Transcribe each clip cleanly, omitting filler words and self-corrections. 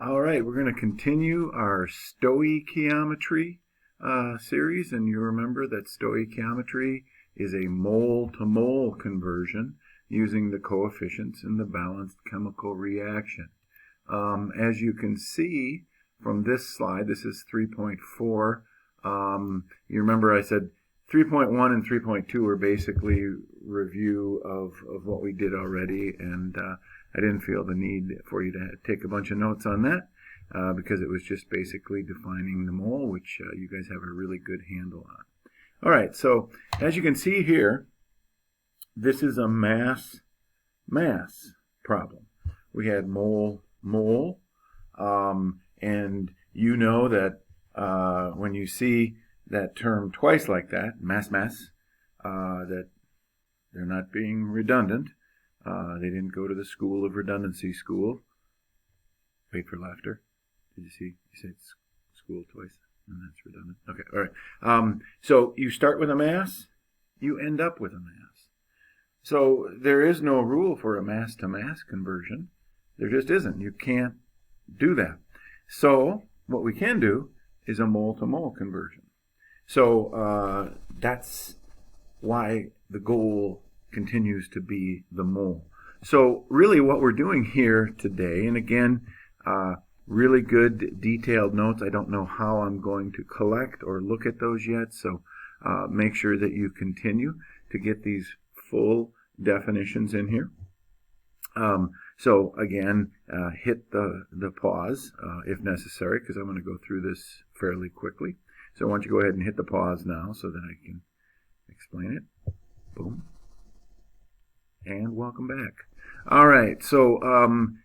All right, we're going to continue our stoichiometry series, and you remember that stoichiometry is a mole-to-mole conversion using the coefficients in the balanced chemical reaction. As you can see from this slide, this is 3.4. You remember I said 3.1 and 3.2 are basically review of what we did already, and I didn't feel the need for you to take a bunch of notes on that because it was just basically defining the mole, which you guys have a really good handle on. All right, so as you can see here, this is a mass problem. We had mole, and you know that when you see that term twice like that, mass, that they're not being redundant. They didn't go to the school of redundancy school. Wait for laughter. Did you see? You said school twice, and that's redundant. Okay, all right. So you start with a mass, you end up with a mass. So there is no rule for a mass-to-mass conversion. There just isn't. You can't do that. So what we can do is a mole-to-mole conversion. So that's why the goal continues to be the mole. So really what we're doing here today, and again, really good detailed notes. I don't know how I'm going to collect or look at those yet, so make sure that you continue to get these full definitions in here. So again, hit the pause if necessary, because I'm going to go through this fairly quickly. So why don't you go ahead and hit the pause now so that I can explain it. Boom. And welcome back. All right, so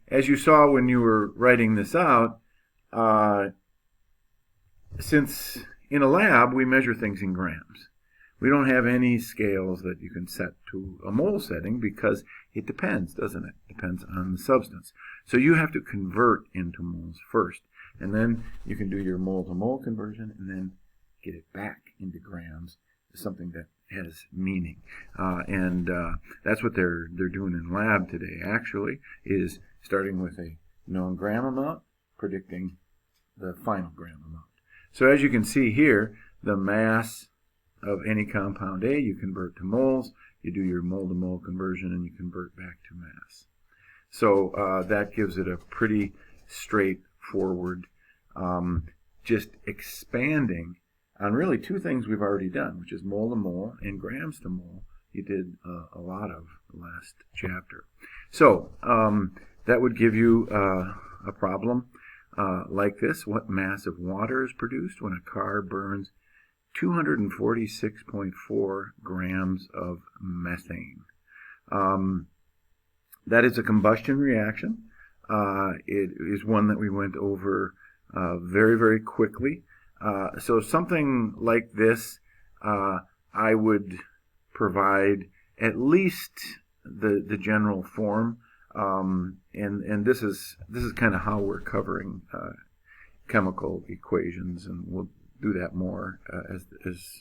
as you saw when you were writing this out, since in a lab we measure things in grams, we don't have any scales that you can set to a mole setting because it depends, doesn't it? It depends on the substance. So you have to convert into moles first, and then you can do your mole-to-mole conversion and then get it back into grams, something that has meaning. And that's what they're doing in lab today, actually, is starting with a known gram amount, predicting the final gram amount. So as you can see here, the mass of any compound A, you convert to moles, you do your mole-to-mole conversion, and you convert back to mass. So that gives it a pretty straightforward, just expanding on really two things we've already done, which is mole to mole and grams to mole. You did a lot of last chapter. So that would give you a problem like this. What mass of water is produced when a car burns 246.4 grams of methane? That is a combustion reaction. It is one that we went over very, very quickly. So something like this, I would provide at least the general form, and this is kind of how we're covering chemical equations, and we'll do that more as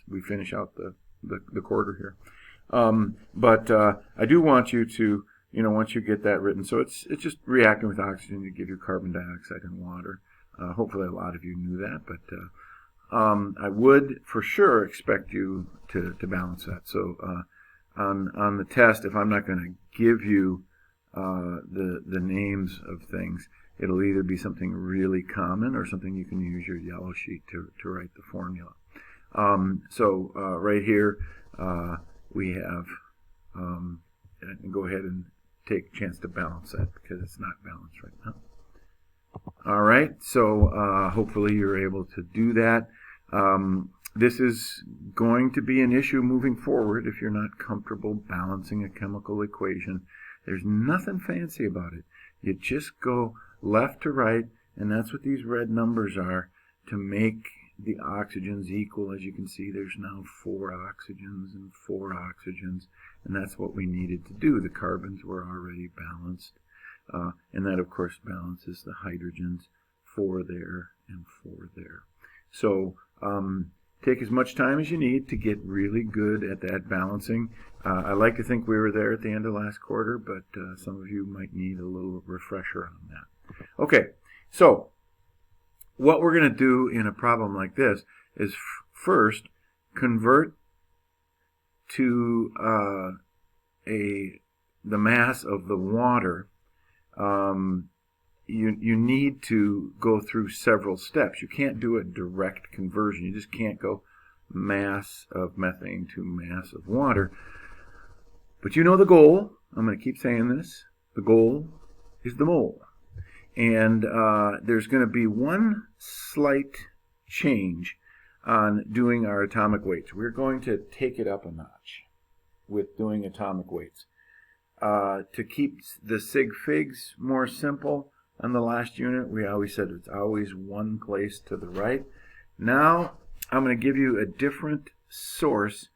we finish out the quarter here. But I do want you to, once you get that written, so it's just reacting with oxygen to give you carbon dioxide and water. Hopefully a lot of you knew that, but I would for sure expect you to balance that. So on the test, if I'm not going to give you the names of things, it'll either be something really common or something you can use your yellow sheet to write the formula. So right here we have, and go ahead and take a chance to balance that because it's not balanced right now. All right, so hopefully you're able to do that. This is going to be an issue moving forward if you're not comfortable balancing a chemical equation. There's nothing fancy about it. You just go left to right, and that's what these red numbers are to make the oxygens equal. As you can see, there's now 4 oxygens and 4 oxygens, and that's what we needed to do. The carbons were already balanced. And that, of course, balances the hydrogens 4 there and 4 there. So take as much time as you need to get really good at that balancing. I like to think we were there at the end of last quarter, but some of you might need a little refresher on that. Okay, So what we're going to do in a problem like this is first convert to the mass of the water. You need to go through several steps. You can't do a direct conversion. You just can't go mass of methane to mass of water. But you know the goal. I'm going to keep saying this. The goal is the mole. And there's going to be one slight change on doing our atomic weights. We're going to take it up a notch with doing atomic weights. To keep the sig figs more simple on the last unit, we always said it's always one place to the right. Now I'm going to give you a different source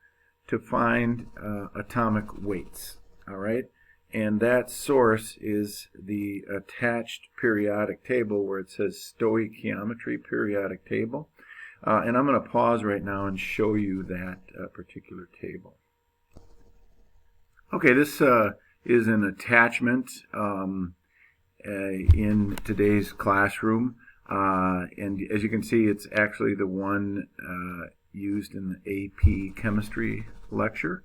to find atomic weights. All right? And that source is the attached periodic table where it says stoichiometry periodic table. And I'm going to pause right now and show you that particular table. Okay, this is an attachment in today's classroom. And as you can see, it's actually the one used in the AP chemistry lecture.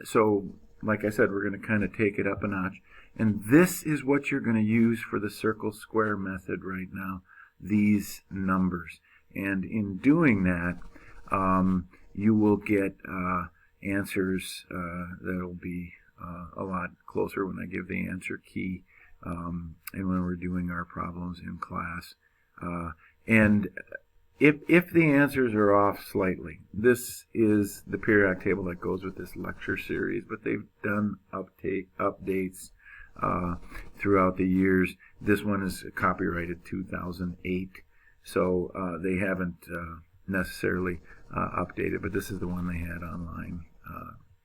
So like I said, we're going to kind of take it up a notch. And this is what you're going to use for the circle-square method right now, these numbers. And in doing that, you will get answers that will be a lot closer when I give the answer key and when we're doing our problems in class. And if the answers are off slightly, this is the periodic table that goes with this lecture series, but they've done updates throughout the years. This one is copyrighted 2008, so they haven't necessarily updated, but this is the one they had online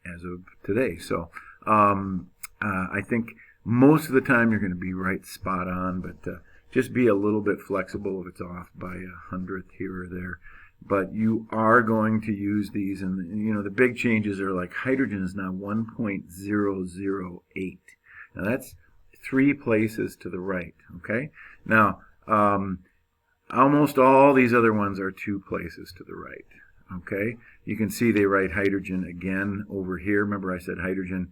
as of today. So I think most of the time you're going to be right spot on, but just be a little bit flexible if it's off by 1/100th here or there. But you are going to use these, and you know the big changes are like hydrogen is now 1.008. Now that's 3 places to the right. Okay. Now almost all these other ones are 2 places to the right. Okay. You can see they write hydrogen again over here. Remember I said hydrogen.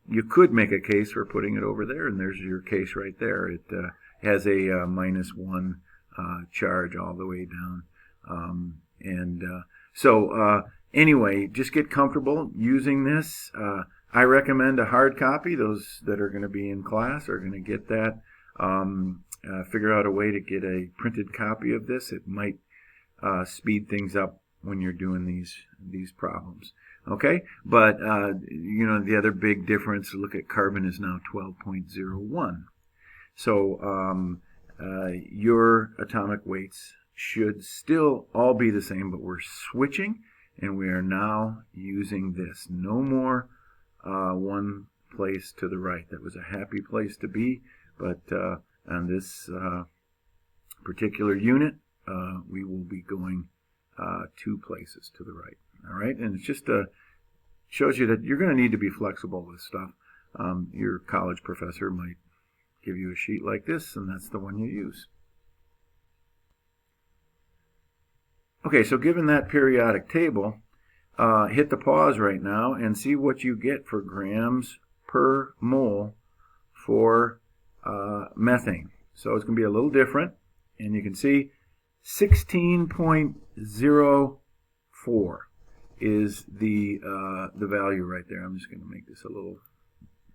You could make a case for putting it over there, and there's your case right there. It has a -1 charge all the way down. So anyway, just get comfortable using this. I recommend a hard copy. Those that are going to be in class are going to get that. Figure out a way to get a printed copy of this. It might speed things up when you're doing these problems. Okay, but you know the other big difference. Look at carbon is now 12.01. So your atomic weights should still all be the same, but we're switching, and we are now using this. No more one place to the right. That was a happy place to be, but on this particular unit, we will be going 2 places to the right. All right, and it just shows you that you're going to need to be flexible with stuff. Your college professor might give you a sheet like this, and that's the one you use. Okay, so given that periodic table, hit the pause right now and see what you get for grams per mole for methane. So it's going to be a little different, and you can see 16.04 is the value right there. I'm just going to make this a little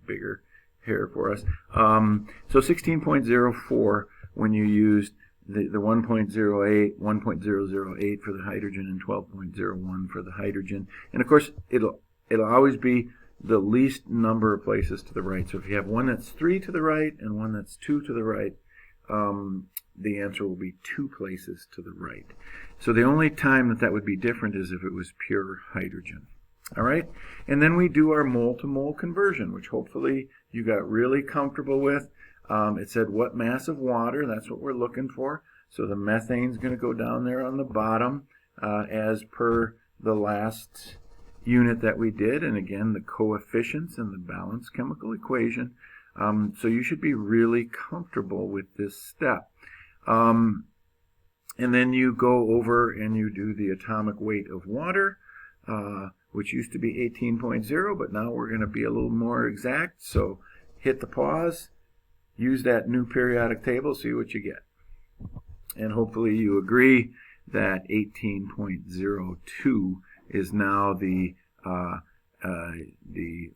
bigger here for us. So 16.04 when you used the 1.08, 1.008 for the hydrogen, and 12.01 for the hydrogen. And of course, it'll always be the least number of places to the right. So if you have one that's 3 to the right and one that's 2 to the right, the answer will be 2 places to the right. So the only time that would be different is if it was pure hydrogen. All right, and then we do our mole-to-mole conversion, which hopefully you got really comfortable with. It said what mass of water, that's what we're looking for. So the methane's going to go down there on the bottom as per the last unit that we did. And again, the coefficients and the balanced chemical equation. So you should be really comfortable with this step. And then you go over and you do the atomic weight of water, which used to be 18.0, but now we're going to be a little more exact. So hit the pause, use that new periodic table, see what you get. And hopefully you agree that 18.02 is now the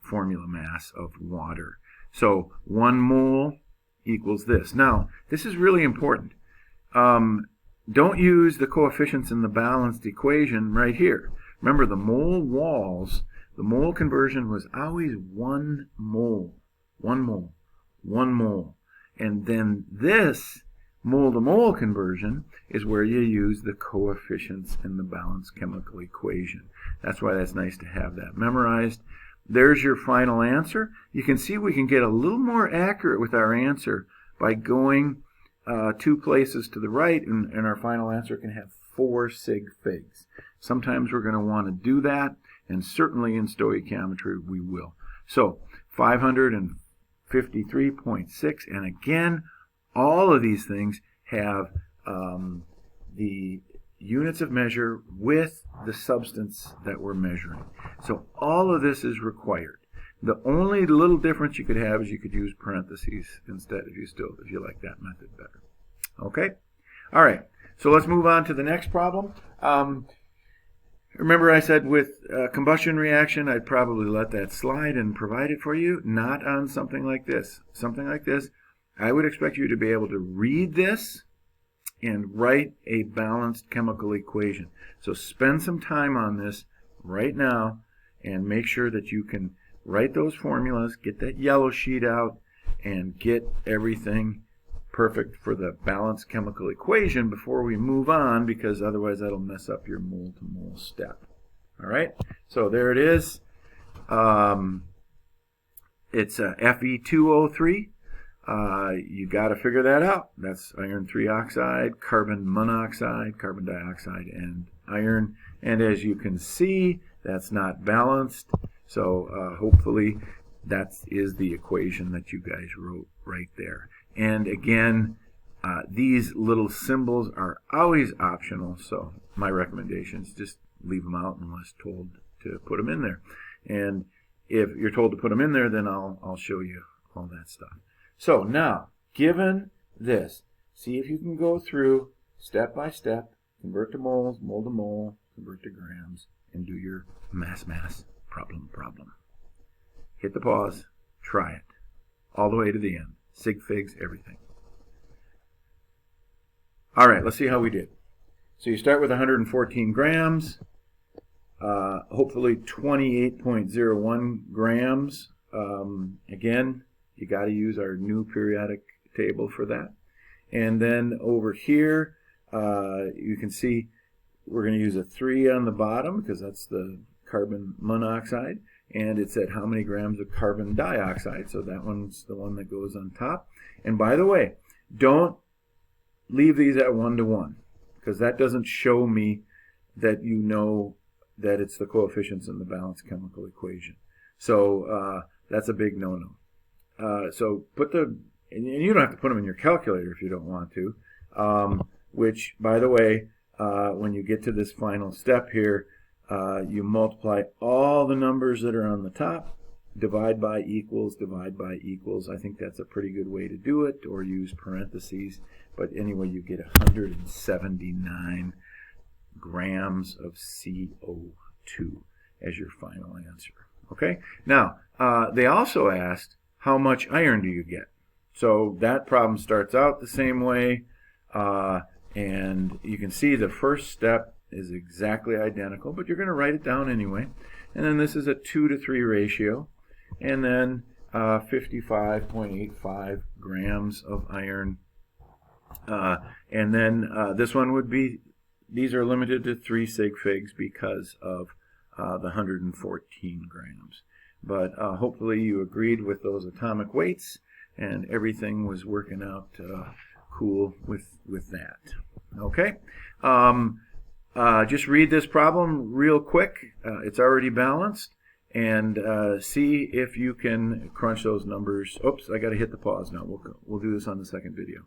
formula mass of water. So 1 mole equals this. Now, this is really important. Don't use the coefficients in the balanced equation right here. Remember, the mole walls, the mole conversion was always 1 mole. 1 mole. 1 mole. And then this mole-to-mole conversion is where you use the coefficients in the balanced chemical equation. That's why that's nice to have that memorized. There's your final answer. You can see we can get a little more accurate with our answer by going 2 places to the right, and our final answer can have 4 sig figs. Sometimes we're going to want to do that, and certainly in stoichiometry we will. So 553.6, and again, all of these things have the units of measure with the substance that we're measuring. So all of this is required. The only little difference you could have is you could use parentheses instead if you like that method better. Okay? All right. So let's move on to the next problem. Remember I said with combustion reaction I'd probably let that slide and provide it for you. Not on something like this. Something like this, I would expect you to be able to read this and write a balanced chemical equation. So spend some time on this right now and make sure that you can write those formulas, get that yellow sheet out, and get everything perfect for the balanced chemical equation before we move on, because otherwise that'll mess up your mole-to-mole step. All right, so there it is. It's Fe2O3. You got to figure that out. That's iron 3 oxide, carbon monoxide, carbon dioxide, and iron. And as you can see, that's not balanced. So hopefully that is the equation that you guys wrote right there. And again, these little symbols are always optional, so my recommendation is just leave them out unless told to put them in there. And if you're told to put them in there, then I'll show you all that stuff. So now, given this, see if you can go through step by step, convert to moles, mole to mole, convert to grams, and do your mass problem. Hit the pause, try it, all the way to the end. Sig figs, everything. All right, let's see how we did. So you start with 114 grams, hopefully 28.01 grams. Again, you got to use our new periodic table for that. And then over here, you can see we're going to use a 3 on the bottom because that's the carbon monoxide. And it said how many grams of carbon dioxide. So that one's the one that goes on top. And by the way, don't leave these at 1:1 because that doesn't show me that you know that it's the coefficients in the balanced chemical equation. So that's a big no-no. So put and you don't have to put them in your calculator if you don't want to, which, by the way, when you get to this final step here, you multiply all the numbers that are on the top, divide by equals, divide by equals. I think that's a pretty good way to do it, or use parentheses. But anyway, you get 179 grams of CO2 as your final answer. Okay? Now, they also asked, how much iron do you get? So that problem starts out the same way, and you can see the first step is exactly identical, but you're going to write it down anyway. And then this is a 2-to-3 ratio, and then 55.85 grams of iron. And then this one would be, these are limited to 3 sig figs because of the 114 grams. But hopefully you agreed with those atomic weights, and everything was working out cool with that. Okay? Just read this problem real quick. It's already balanced. And see if you can crunch those numbers. Oops, I got to hit the pause now. We'll do this on the second video.